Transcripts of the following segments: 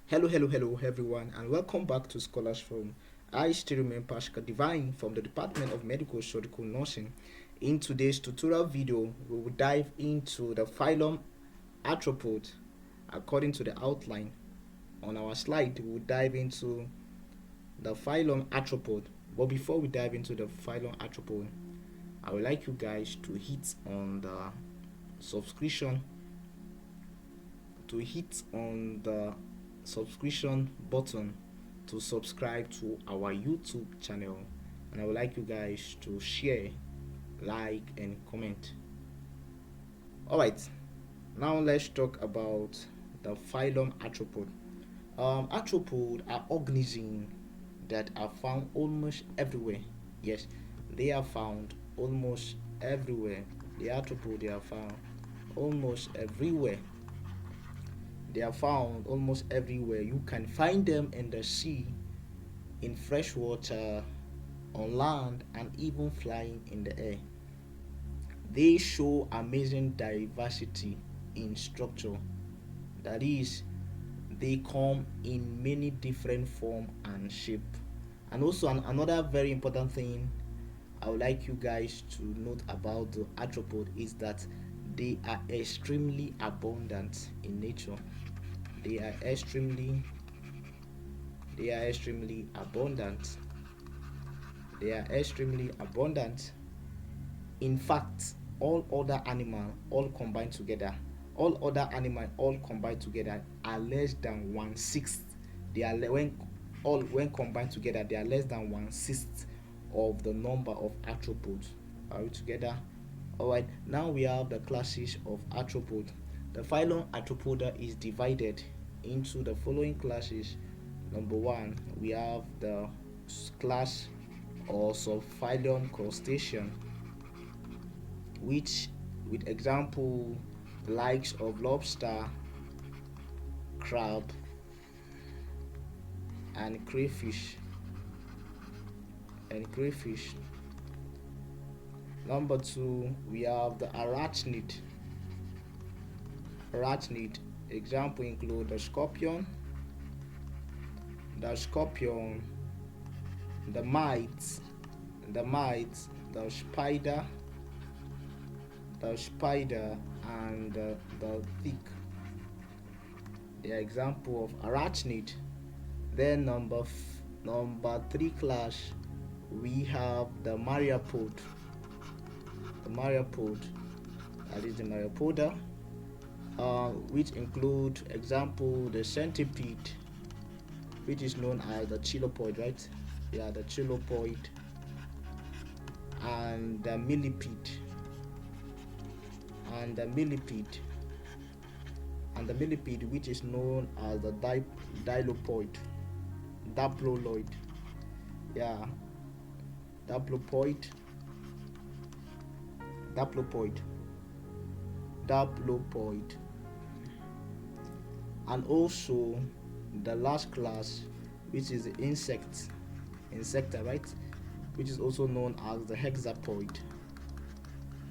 Hello everyone, and welcome back to Scholars Forum. I still remain Pashka Divine from the Department of Medical Surgical Nursing. In today's tutorial video, we will dive into the phylum Arthropods according to the outline. On our slide, we will dive into the phylum Arthropod. But before we dive into the phylum Arthropod, I would like you guys to hit on the subscription button to subscribe to our YouTube channel, and I would like you guys to share, like, and comment. Alright, now let's talk about the phylum Arthropod. Arthropods are organisms that are found almost everywhere. Yes, they are found almost everywhere. The arthropods, they are found almost everywhere. They are found almost everywhere. You can find them in the sea, in fresh water, on land, and even flying in the air. They show amazing diversity in structure. That is, they come in many different form and shape. And also another very important thing I would like you guys to note about the arthropod is that they are extremely abundant in nature. They are extremely abundant. They are extremely abundant. In fact, all other animal all combined together, are less than 1/6. They are when combined together, they are less than 1/6 of the number of arthropods. Are we together? Alright, now we have the classes of arthropods. The phylum Arthropoda is divided into the following classes. Number one, we have the class or subphylum Crustacean, which with example likes of lobster, crab, and crayfish. Number two, we have the arachnid. Example include the scorpion, the mites, the spider, and the thick. The example of arachnid. Then number three class, we have the myriapod. That is the Arachnids, which include example the centipede, which is known as the Chilopod, right? Yeah, the Chilopod, and the millipede, which is known as the Diplopoid. Yeah, Diplopoid. And also the last class, which is the insecta, right, which is also known as the hexapoid.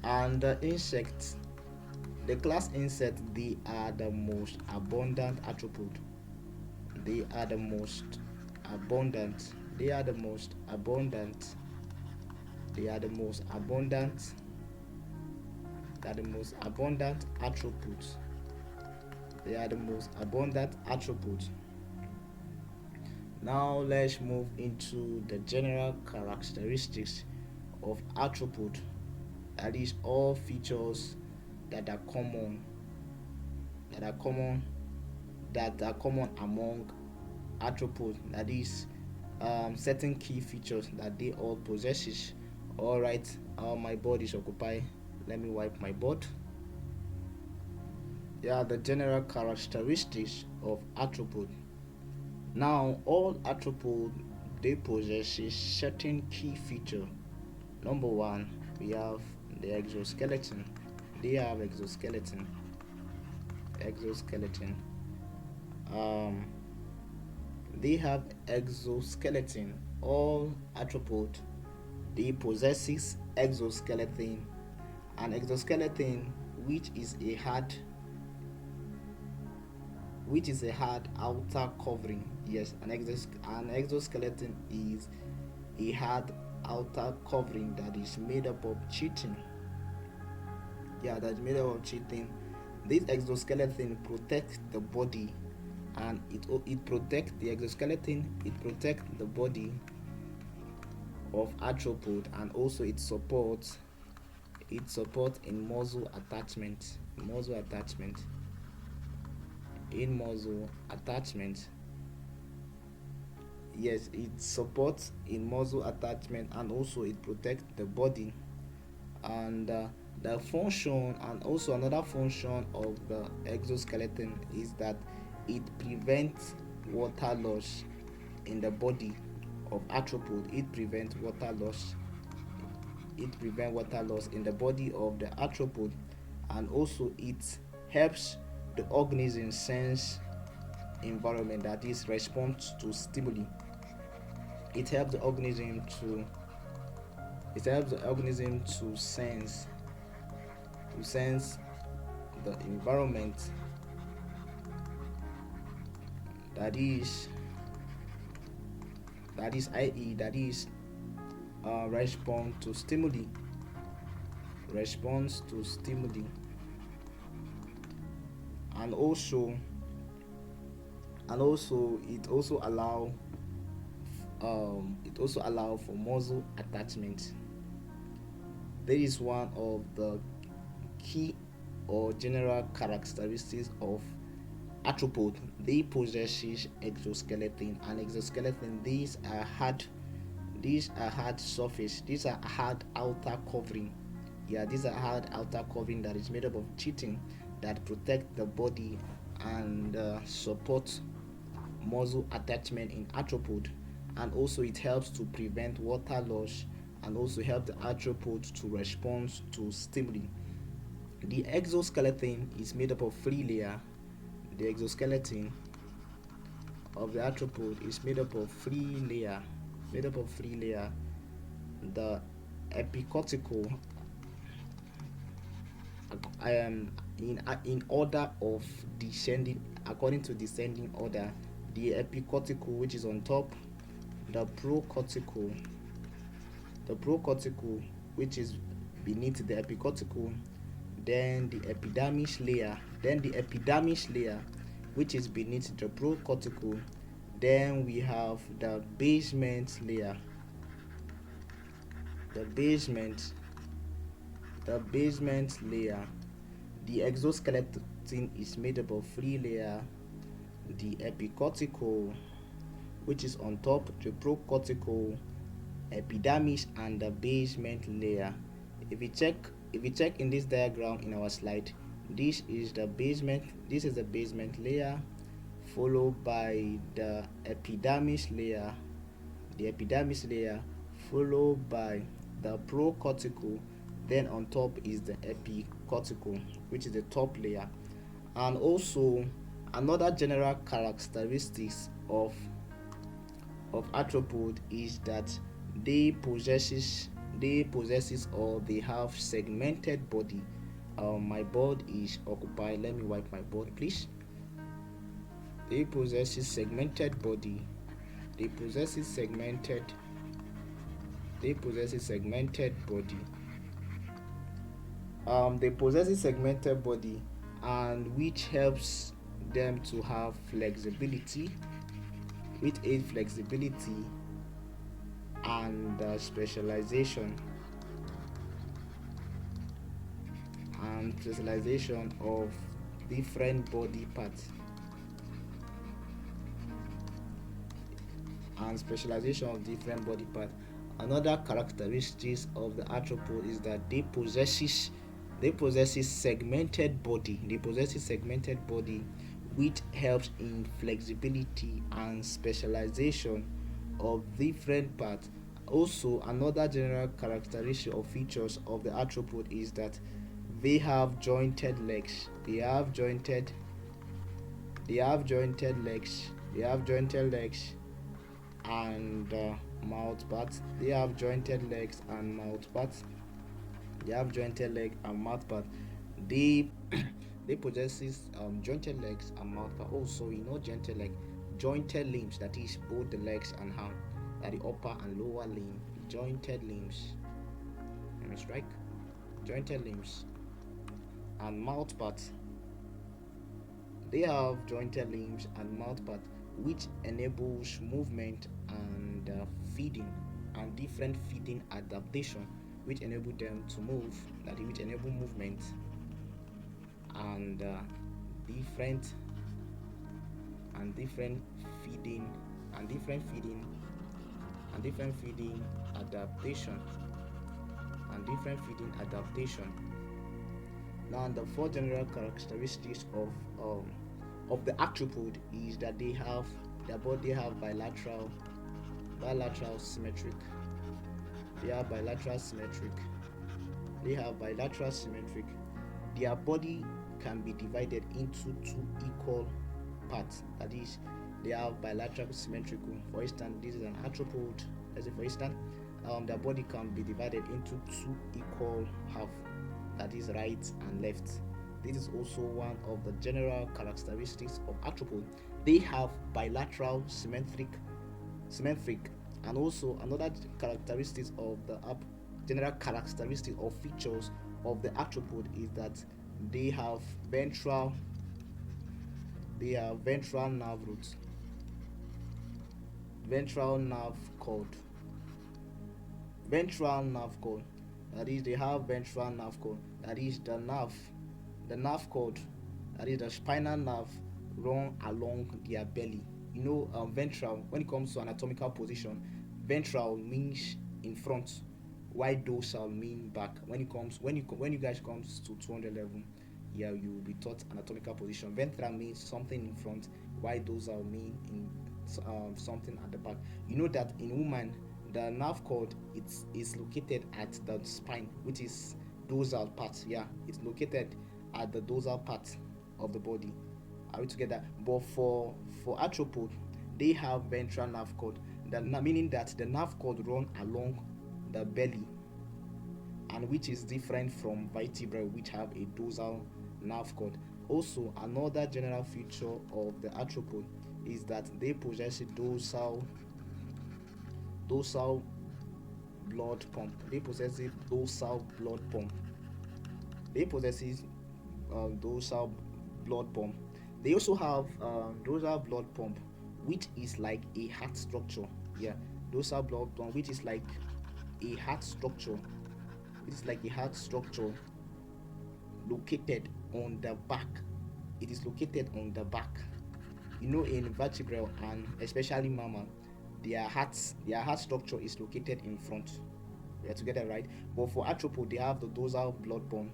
And the class insect, they are the most abundant arthropod. They are the most abundant arthropods. They are the most abundant arthropods. Now let's move into the general characteristics of arthropod. That is, all features that are common among arthropods. That is, certain key features that they all possesses. Alright, my board is occupied. Let me wipe my board. Yeah, the general characteristics of arthropod. Now, all arthropods, they possess certain key feature. Number one, we have the exoskeleton. They have exoskeleton. They have exoskeleton. All arthropods, they possesses exoskeleton. An exoskeleton, which is a hard which is a hard outer covering. Yes, an exoskeleton is a hard outer covering that is made up of chitin. Yeah, that's made up of chitin. This exoskeleton protects the body, and it protects the exoskeleton. It protects the body of arthropod, and also it supports in muscle attachment. Muscle attachment. In muscle attachment. Yes, it supports in muscle attachment, and also it protects the body. And the function, and also another function of the exoskeleton is that it prevents water loss in the body of arthropod. It prevents water loss in the body of the arthropod, and also it helps the organism sense environment, that is response to stimuli. It helps the organism to sense the environment, that is i.e. that is response to stimuli. And also it also allow for muscle attachment. That is one of the key or general characteristics of arthropod. They possesses exoskeleton, and exoskeleton, these are hard surface, these are hard outer covering. Yeah, these are hard outer covering that is made up of chitin, that protect the body and support muscle attachment in arthropod. And also it helps to prevent water loss, and also help the arthropod to respond to stimuli. The exoskeleton is made up of three layers. The exoskeleton of the arthropod is made up of three layer. The epicortical, in order of descending, according to descending order: the epicortical, which is on top; the procortical, which is beneath the epicortical; then the epidermis layer, which is beneath the procortical; then we have the basement layer. The basement layer. The exoskeleton is made up of three layers: the epicortical, which is on top; the procortical, epidermis, and the basement layer. If you check in this diagram in our slide, this is the basement layer, followed by the epidermis layer, followed by the procortical, then on top is the epicortical, which is the top layer. And also another general characteristics of arthropod is that they possesses or they have segmented body. My board is occupied. Let me wipe my board, please. They possesses segmented body. They possesses segmented body. And which helps them to have flexibility, and specialization of different body parts. Another characteristics of the arthropod is that they possesses segmented body. Which helps in flexibility and specialization of different parts. Also, another general characteristic or features of the arthropod is that they have jointed legs. And mouth parts. They have jointed legs and mouth parts. They They possesses jointed legs and mouth part. Also, jointed leg, jointed limbs, that is both the legs and hand, that the upper and lower limb, jointed limbs. Let me strike. Jointed limbs and mouth part. They have jointed limbs and mouth part, which enables movement and feeding and different feeding adaptation, which enable them to move, that is, which enable movement and different feeding and different feeding adaptation and different feeding adaptation. Now, the four general characteristics of the arthropod is that their body have bilateral symmetric. They have bilateral symmetric. Their body can be divided into two equal parts. That is, they have bilateral symmetrical. For instance, this is an arthropod. Let's say, for instance, their body can be divided into two equal half. That is right and left. This is also one of the general characteristics of arthropod. They have bilateral symmetric, and also another characteristics of the general characteristic of features of the arthropod is that they have ventral nerve roots, ventral nerve cord. That is, they have ventral nerve cord. That is, the nerve cord, that is the spinal nerve, run along their belly. Ventral, when it comes to anatomical position, ventral means in front, while dorsal mean back. When you guys comes to 200 level, yeah, you will be taught anatomical position. Ventral means something in front, while dorsal mean in something at the back. You know that in woman, the nerve cord is located at the spine, which is dorsal part. Yeah, it's located at the dorsal part of the body. Are we together? But for arthropod, they have ventral nerve cord, meaning that the nerve cord run along the belly, and which is different from vertebrae, which have a dorsal nerve cord. Also, another general feature of the arthropod is that they possess a dorsal blood pump. They possess dorsal blood pump. They also have dorsal blood pump, which is like a heart structure. Yeah, dorsal blood pump, which is like a heart structure. Located on the back. It is located on the back. In vertebrate and especially mammal, their heart structure is located in front. We are together, right? But for arthropod, they have the dorsal blood pump.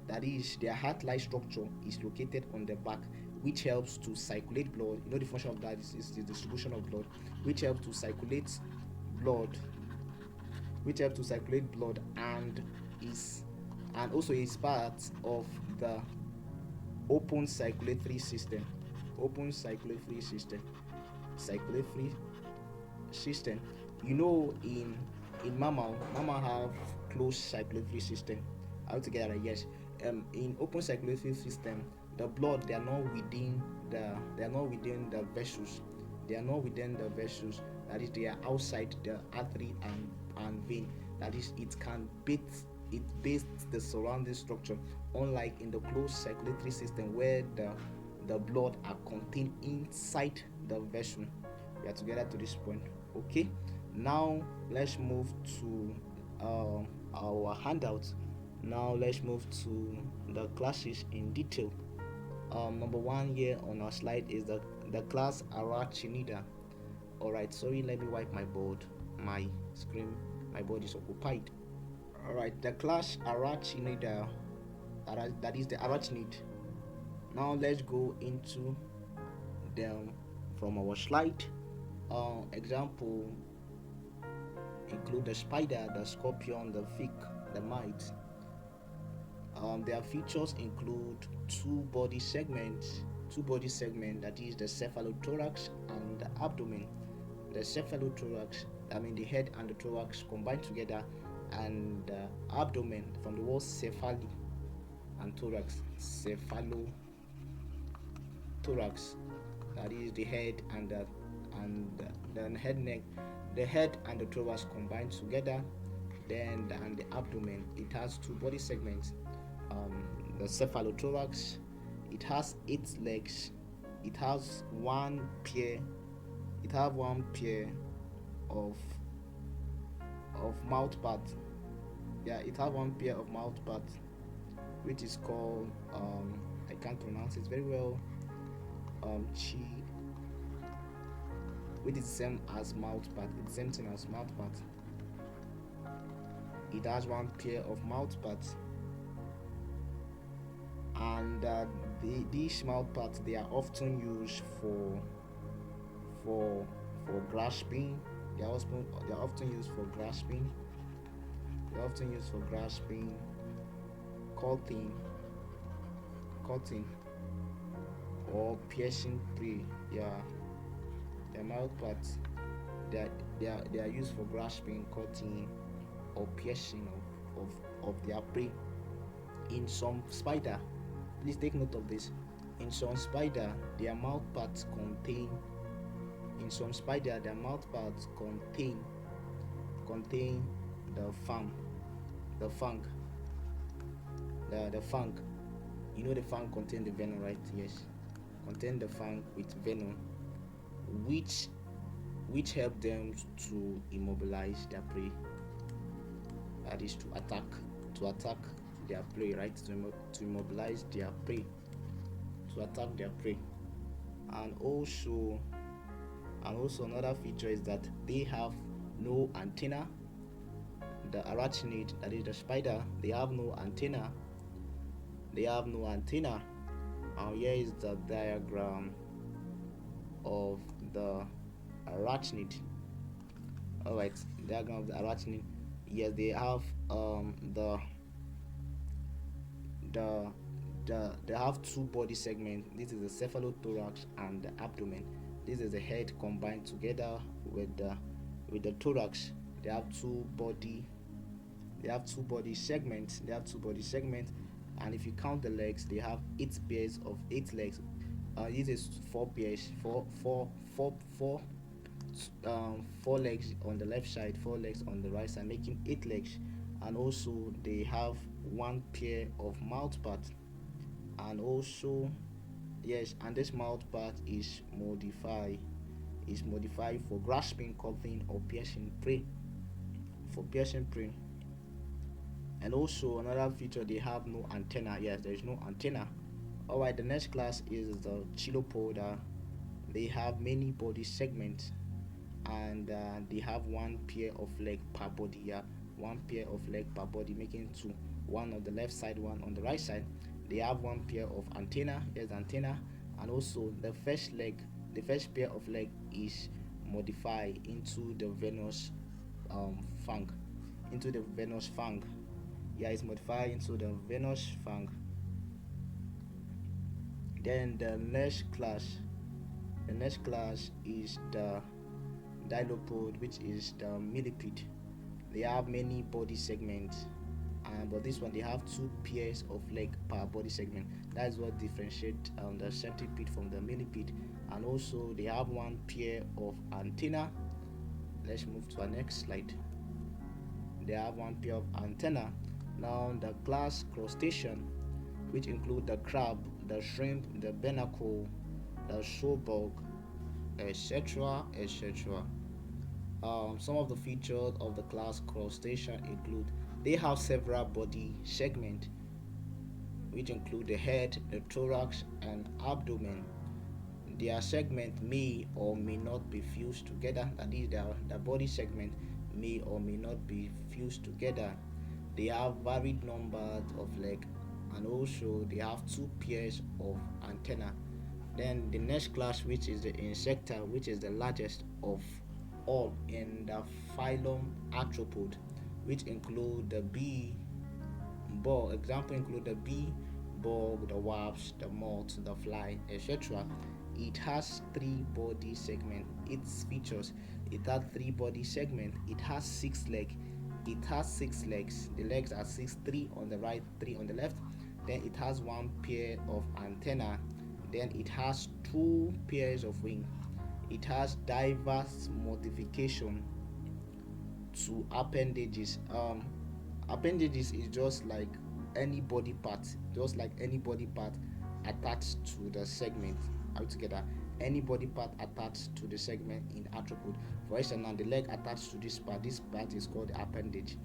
That is, their heart-like structure is located on the back, which helps to circulate blood. The function of that is the distribution of blood, which helps to circulate blood, and also is part of the open circulatory system. In mammal have closed circulatory system. Altogether, yes. In open circulatory system, the blood, they are not within the vessels. That is, they are outside the artery and vein. That is, it bathes the surrounding structure, unlike in the closed circulatory system where the blood are contained inside the vessel. We are together to this point. Okay, now let's move to our handout. Now let's move to the classes in detail. Number one here on our slide is the class Arachnida. Alright, sorry, let me wipe my board. My screen, my board is occupied. Alright, the class Arachnida, that is the arachnid. Now let's go into them from our slide. Example include the spider, the scorpion, the fig, the mite. Their features include two body segments, that is the cephalothorax and the abdomen. The cephalothorax, the head and the thorax combined together, and the abdomen from the word cephali, and thorax. Cephalothorax, that is the head and the head neck, the head and the thorax combined together. Then and the abdomen, it has two body segments. The cephalothorax, it has 8 legs. It has one pair. It have one pair of mouth parts. Yeah, it have one pair of mouth parts, which is called I can't pronounce it very well. Chi, which is the same as mouth part. It's the same thing as mouth part. It has one pair of mouth parts, and these mouth parts, they are often used for grasping. They are often used for grasping. They are often used for grasping, cutting, or piercing prey. Yeah, their mouth parts, they are used for grasping, cutting, or piercing of their prey. In some spider, please take note of this. In some spider, their mouth parts contain. In some spider, their mouth parts contain the fang, the fang, the fang. You know the fang contain the venom, right? Yes, contain the fang with venom, which help them to immobilize their prey. That is to attack their prey, right? To immobilize their prey, to attack their prey. And also another feature is that they have no antenna. The arachnid, that is the spider, they have no antenna. And here is the diagram of the arachnid. Alright, diagram of the arachnid. Yes, they have they have two body segments. This is the cephalothorax and the abdomen. This is the head combined together with the thorax. They have two body segments. And if you count the legs, they have 8 pairs of 8 legs. This is 4 pairs, four legs on the left side, 4 legs on the right side, making 8 legs. And also they have one pair of mouth parts. And also, yes, and this mouth part is modified for grasping, cutting, or piercing prey. And also another feature, they have no antenna. Yes, there is no antenna. Alright, the next class is the Chilopoda. They have many body segments, and they have one pair of leg per body. Yeah, one pair of leg per body, making two, one on the left side, one on the right side. They have one pair of antenna. Here's antenna. And also the first pair of leg is modified into the venous fang. Yeah, it's modified into the venous fang. Then the next class is the Diplopods, which is the millipede. They have many body segments, but this one, they have 2 pairs of leg per body segment. That is what differentiates the centipede from the millipede. And also they have one pair of antenna. Let's move to our next slide. They have one pair of antenna. Now the class crustacean, which include the crab, the shrimp, the barnacle, the shorebug, etc. Some of the features of the class crustacean include they have several body segments, which include the head, the thorax, and abdomen. Their segment may or may not be fused together. That is, their body segment may or may not be fused together. They have varied numbers of legs, and also they have 2 pairs of antenna. Then the next class, which is the insecta, which is the largest of all in the phylum Arthropod, which include the bee, bug. Example include the bee, bug, the wasp, the moth, the fly, etc. It has 3 body segments. Its features: it has 3 body segments. It has 6 legs. The legs are 6, 3 on the right, 3 on the left. then it has one pair of antenna, then it has two pairs of wing. It has diverse modification to appendages. Appendages is just like any body part, attached to the segment. Altogether, any body part attached to the segment in arthropod. For instance, now the leg attached to this part is called the appendage.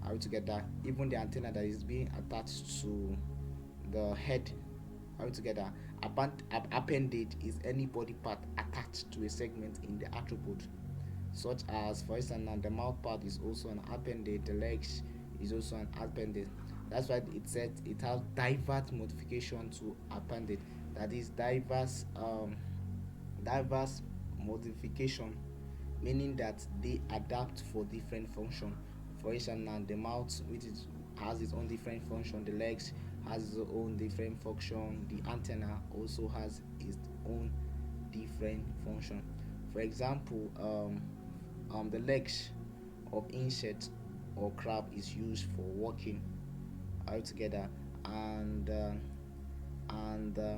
Altogether, even the antenna that is being attached to the head. Altogether, appendage is any body part attached to a segment in the arthropod, such as, for instance, now the mouth part is also an appendage, the legs is also an appendage. That's why it said it has diverse modification to appendage. That is diverse modification, meaning that they adapt for different function. For instance, now the mouth, which has its own different function, the legs has its own different function, the antenna also has its own different function. For example, the legs of insect or crab is used for walking altogether, and and uh,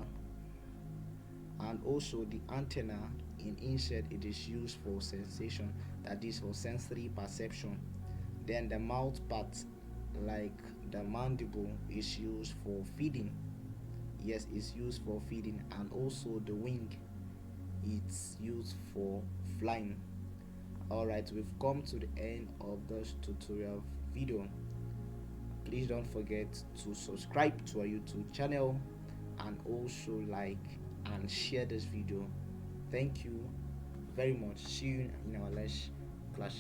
and also the antenna in insect, it is used for sensation, that is for sensory perception. Then the mouth part, like the mandible, is used for feeding. Yes, it's used for feeding. And also the wing, it's used for flying. Alright, we've come to the end of this tutorial video. Please don't forget to subscribe to our YouTube channel, and also like and share this video. Thank you very much. See you in our next class.